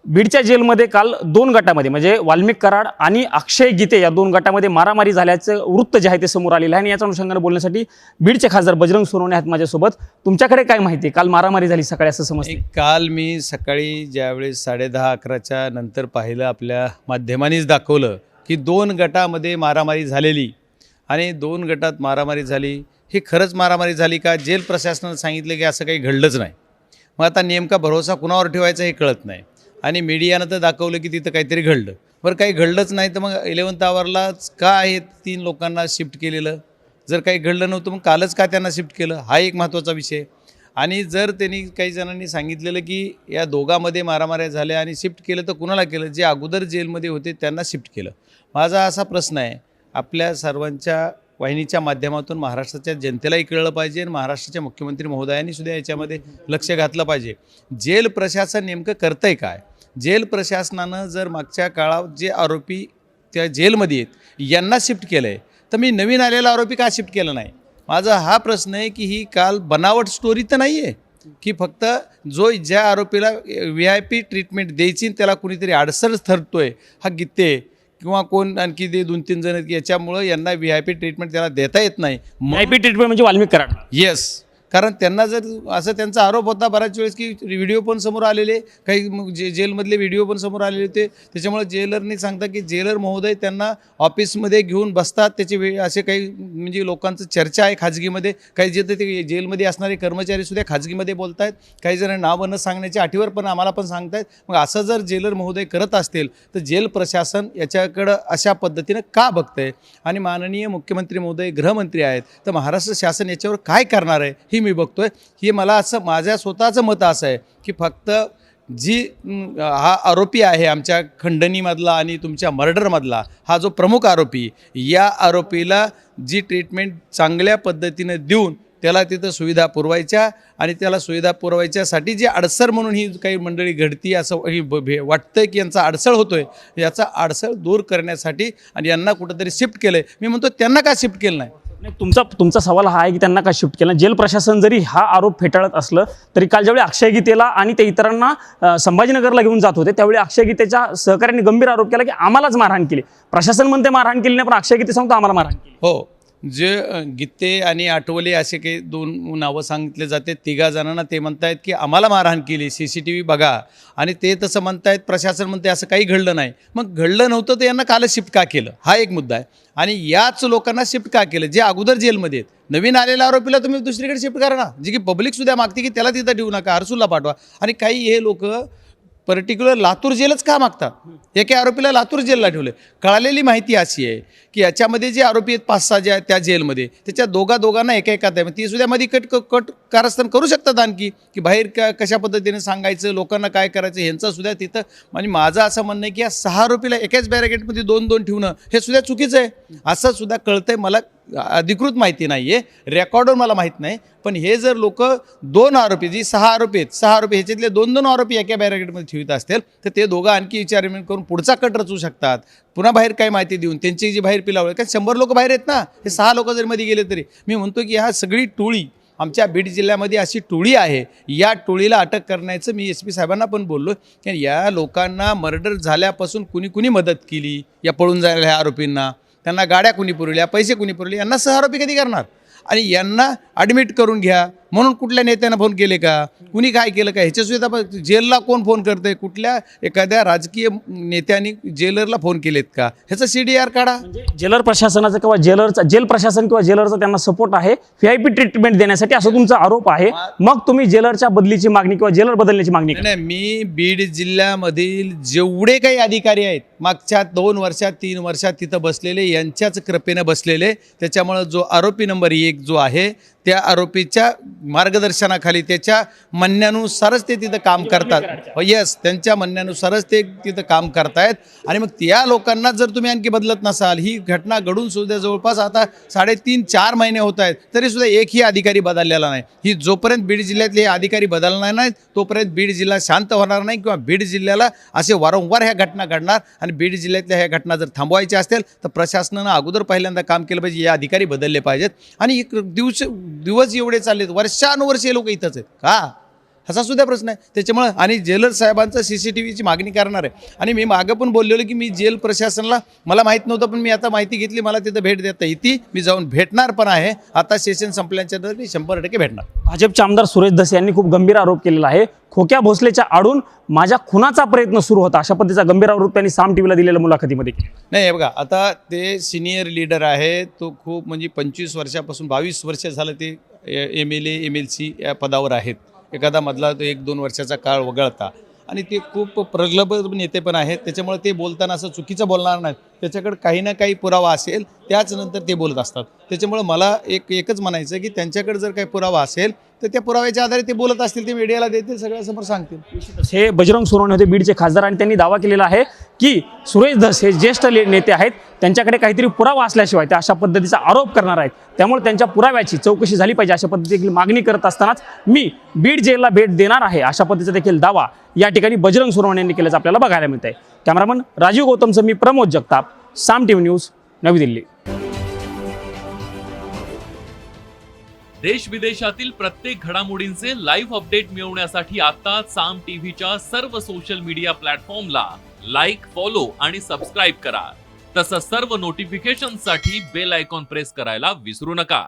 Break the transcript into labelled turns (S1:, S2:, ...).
S1: बीडच्या जेलमध्ये काल 2 गटामध्ये म्हणजे वाल्मिक कराड आणि अक्षय गीते या 2 गटामध्ये मारामारी झाल्याचं वृत्त जे आहे ते समोर आलेलं आहे आणि याच्या अनुषंगाने बोलण्यासाठी बीडचे खासदार बजरंग सोनवणे आहेत माझ्यासोबत. तुमच्याकडे काय माहिती आहे? काल मारामारी झाली सकाळी असं समजतं.
S2: काल मी सकाळी ज्यावेळेस 10:30-11च्या नंतर पाहिलं, आपल्या माध्यमांनीच दाखवलं की 2 गटामध्ये मारामारी झालेली आणि 2 गटात मारामारी झाली. ही खरंच मारामारी झाली का? जेल प्रशासनानं सांगितलं की असं काही घडलंच नाही. मग आता नेमका भरोसा कुणावर ठेवायचा हे कळत नाही. आणि मीडियानं तर दाखवलं की तिथं काहीतरी घडलं. बरं, काही घडलंच नाही तर मग 11th आवरलाच का आहे 3 लोकांना शिफ्ट केलेलं? जर काही घडलं नव्हतं मग कालच का त्यांना शिफ्ट केलं? हा एक महत्त्वाचा विषय. आणि जर त्यांनी काही जणांनी सांगितलेलं की या दोघांमध्ये मारामाऱ्या झाल्या आणि शिफ्ट केलं, तर कुणाला केलं? जे अगोदर जेलमध्ये होते त्यांना शिफ्ट केलं. माझा असा प्रश्न आहे, आपल्या सर्वांच्या वाहिनीच्या माध्यमातून महाराष्ट्राच्या जनतेलाही कळलं पाहिजे आणि महाराष्ट्राच्या मुख्यमंत्री महोदयांनी सुद्धा याच्यामध्ये लक्ष घातलं पाहिजे. जेल प्रशासन नेमकं करतंय काय? जेल प्रशासनानं जर मागच्या काळात जे आरोपी त्या जेलमध्ये आहेत यांना शिफ्ट केलं आहे, तर मी नवीन आलेला आरोपी का शिफ्ट केलं नाही? माझा हा प्रश्न आहे की ही काल बनावट स्टोरी तर नाही आहे की फक्त ज्या आरोपीला VIP ट्रीटमेंट द्यायची त्याला कुणीतरी अडसर ठरतोय, हा गीते किंवा कोण आणखी ते 2-3 जण की याच्यामुळं यांना VIP ट्रीटमेंट त्याला देता येत नाही.
S1: VIP ट्रीटमेंट म्हणजे वाल्मिक कराड.
S2: येस, कारण त्यांना जर असं त्यांचा आरोप होता बऱ्याच वेळेस की व्हिडिओ पण समोर आलेले, काही जेलमधले व्हिडिओ पण समोर आलेले होते. त्याच्यामुळे जेलरनी सांगता की जेलर महोदय त्यांना ऑफिसमध्ये घेऊन बसतात. त्याचे असे काही म्हणजे लोकांचं चर्चा आहे खाजगीमध्ये. काही जे ते जेलमध्ये असणारे कर्मचारीसुद्धा खाजगीमध्ये बोलत आहेत. काही जण नावं न सांगण्याच्या अटीवर पण आम्हाला पण सांगतायत. मग असं जर जेलर महोदय करत असतील तर जेल प्रशासन याच्याकडं अशा पद्धतीनं का बघतंय? आणि माननीय मुख्यमंत्री महोदय गृहमंत्री आहेत, तर महाराष्ट्र शासन याच्यावर काय करणार आहे ही मी बघतोय. हे मला असं माझ्या स्वतःचं मत असं आहे की फक्त हा आरोपी आहे आमच्या खंडणीमधला आणि तुमच्या मर्डरमधला, हा जो प्रमुख आरोपी, या आरोपीला जी ट्रीटमेंट चांगल्या पद्धतीनं देऊन त्याला तिथं सुविधा पुरवायच्या आणि त्याला सुविधा पुरवायच्यासाठी जी अडसर म्हणून ही काही मंडळी घडती असं वाटतंय की यांचा अडसळ होतोय, याचा अडसळ दूर करण्यासाठी आणि यांना कुठंतरी शिफ्ट केलं आहे. मी म्हणतो त्यांना का शिफ्ट केलं नाही?
S1: तुमचा सवाल हा आहे की त्यांना का शिफ्ट केलं? जेल प्रशासन जरी हा आरोप फेटाळत असलं तरी काल ज्यावेळी अक्षय गीतेला आणि ते इतरांना संभाजीनगरला घेऊन जात होते त्यावेळी अक्षय गीतेच्या सहकार्याने गंभीर आरोप केला की आम्हालाच मारहाण केली. प्रशासन म्हणते मारहाण केली नाही, पण अक्षय गीते सांगतो आम्हाला मारहाण केली.
S2: हो, जे गीते आणि आठवले असे काही 2 नावं सांगितले जाते. 3 जणांना ते म्हणतायत की आम्हाला मारहाण केली, CCTV बघा. आणि ते तसं म्हणतायत, प्रशासन म्हणते असं काही घडलं नाही. मग घडलं नव्हतं तर यांना काल शिफ्ट का केलं? हा एक मुद्दा आहे. आणि याच लोकांना शिफ्ट का केलं जे अगोदर जेलमध्ये आहेत? नवीन आलेल्या आरोपीला तुम्ही दुसरीकडे शिफ्ट करा ना, जे की पब्लिकसुद्धा मागते की त्याला तिथं ठेवू नका, हर्सूलला पाठवा. आणि काही हे लोक पर्टिक्युलर लातूर जेलच का मागतात? एका आरोपीला लातूर जेलला ठेवले. कळालेली माहिती अशी आहे की याच्यामध्ये जे आरोपी आहेत 5-6 जे आहेत त्या जेलमध्ये, त्याच्या दोघांना एकाएकात आहे. ती सुद्धा मध्ये कट कारस्थान करू शकतात आणखी की बाहेर कशा पद्धतीने सांगायचं, लोकांना काय करायचं ह्यांचं सुद्धा तिथं. म्हणजे माझं असं म्हणणं आहे की या 6 आरोपीला एकाच बॅरिकेडमध्ये 2-2 ठेवणं हे सुद्धा चुकीचं आहे. असं सुद्धा कळतंय मला. अधिकृत माहिती नाही आहे, रेकॉर्डवर मला माहीत नाही. पण हे जर लोक 2 आरोपी, जी 6 आरोपी आहेत, 6 आरोपी ह्याच्यातले 2-2 आरोपी एका बॅरिकेडमध्ये ठेवत असतील तर ते दोघं आणखी विचारविनिमय करून पुढचा कट रचू शकतात. पुन्हा बाहेर काय माहिती देऊन त्यांची जी बाहेर पिलावळ, कारण 100 लोक बाहेर आहेत ना, हे 6 लोक जर मध्ये गेले तरी. मी म्हणतो की ह्या सगळी टोळी आमच्या बीड जिल्ह्यामध्ये अशी टोळी आहे. या टोळीला अटक करण्याचं मी SP साहेबांना पण बोललो की या लोकांना मर्डर झाल्यापासून कुणी मदत केली या पळून जायला आरोपींना? त्यांना गाड्या कुणी पुरवल्या, पैसे कुणी पुरवले? यांना सहआरोपी कधी करणार? आणि यांना ॲडमिट करून घ्या म्हणून कुठल्या नेत्यानं फोन केले का? कुणी काय केलं का? ह्याच्यासुद्धा जेलला कोण फोन करतंय? कुठल्या एखाद्या राजकीय नेत्यांनी जेलरला फोन केलेत का? ह्याचं CDR काढा.
S1: म्हणजे जेलर प्रशासनाचं किंवा जेल प्रशासन किंवा जेलरचा त्यांना सपोर्ट आहे VIP ट्रीटमेंट देण्यासाठी, असं तुमचा आरोप आहे. मग तुम्ही जेलरच्या बदलीची मागणी किंवा जेलर बदलण्याची मागणी
S2: नाही, मी बीड जिल्ह्यामधील जेवढे काही अधिकारी आहेत मागच्या 2 वर्षात 3 वर्षात तिथं बसलेले, यांच्याच कृपेनं बसलेले. त्याच्यामुळं जो आरोपी नंबर 1 जो आहे त्या आरोपीच्या मार्गदर्शनाखाली, त्याच्या म्हणण्यानुसारच ते तिथं काम करतात. येस, त्यांच्या म्हणण्यानुसारच ते तिथं काम करतायत. आणि मग त्या लोकांना जर तुम्ही आणखी बदलत नसाल, ही घटना घडून सुद्धा जवळपास आता 3.5-4 महिने होत आहेत, तरीसुद्धा एकही अधिकारी बदललेला नाही. ही जोपर्यंत बीड जिल्ह्यातले हे अधिकारी बदलणार नाहीत तोपर्यंत बीड जिल्हा शांत होणार नाही, किंवा बीड जिल्ह्याला असे वारंवार ह्या घटना घडणार. आणि बीड जिल्ह्यातल्या ह्या घटना जर थांबवायच्या असतील तर प्रशासनानं अगोदर पहिल्यांदा काम केलं पाहिजे, हे अधिकारी बदलले पाहिजेत. आणि दिवस एवढे चाललेत, वर्षानुवर्षे लोक इथंच आहेत का? असा सुद्धा प्रश्न आहे. त्याच्यामुळं आणि जेलर साहेबांचं CCTVची मागणी करणार आहे. आणि मी मागं पण बोललेलो की मी जेल प्रशासनाला मला माहीत नव्हतं, पण मी आता माहिती घेतली, मला तिथं भेट देता येते, मी जाऊन भेटणार पण आहे. आता सेशन संपल्याच्या नंतर मी 100% भेटणार.
S1: भाजपचे आमदार सुरेश धस यांनी खूप गंभीर आरोप केलेला आहे. खोक्या भोसलेच्या आडून माझ्या खुनाचा प्रयत्न सुरू होता, अशा पद्धतीचा गंभीर आरोप त्यांनी साम टीव्हीला दिलेल्या मुलाखतीमध्ये केला.
S2: नाही हे बघा, आता ते सिनियर लीडर आहे, तो खूप म्हणजे 25 वर्षापासून 22 वर्ष झालं ते MLA MLC या पदावर आहेत. एखादा मधला तो 1-2 वर्षाचा काळ वगळता, आणि ते खूप प्रगल्भ नेते पण आहेत. त्याच्यामुळे ते बोलताना असं चुकीचं बोलणार नाहीत. त्याच्याकडे काही ना काही पुरावा असेल, त्याच नंतर ते बोलत असतात. त्याच्यामुळे मला एकच म्हणायचं की त्यांच्याकडे जर काही पुरावा असेल तर त्या पुराव्याच्या आधारे ते बोलत असतील, ते मीडियाला देतील, सगळ्यासमोर सांगतील.
S1: हे बजरंग सोनवणे होते, बीडचे खासदार, आणि त्यांनी दावा केलेला आहे की सुरेश धस हे ज्येष्ठ नेते आहेत, त्यांच्याकडे काहीतरी पुरावा असल्याशिवाय ते अशा पद्धतीचा आरोप करणार आहेत. त्यामुळे त्यांच्या पुराव्याची चौकशी झाली पाहिजे, अशा पद्धतीची मागणी करत असतानाच मी बीड जेलला भेट देणार आहे, अशा पद्धतीचा देखील दावा या ठिकाणी बजरंग सोनवणे यांनी केल्याचं आपल्याला बघायला मिळत आहे. कॅमेरामन राजीव गौतमचं मी प्रमोद जगताप, साम टीव्ही न्यूज, नवी दिल्ली.
S3: देश विदेशातील प्रत्येक घडामोडींचे लाईव्ह अपडेट मिळवण्यासाठी आता साम टीव्हीच्या सर्व सोशल मीडिया प्लॅटफॉर्मला लाईक, फॉलो आणि सबस्क्राईब करा. तसंच सर्व नोटिफिकेशनसाठी बेल आयकॉन प्रेस करायला विसरू नका.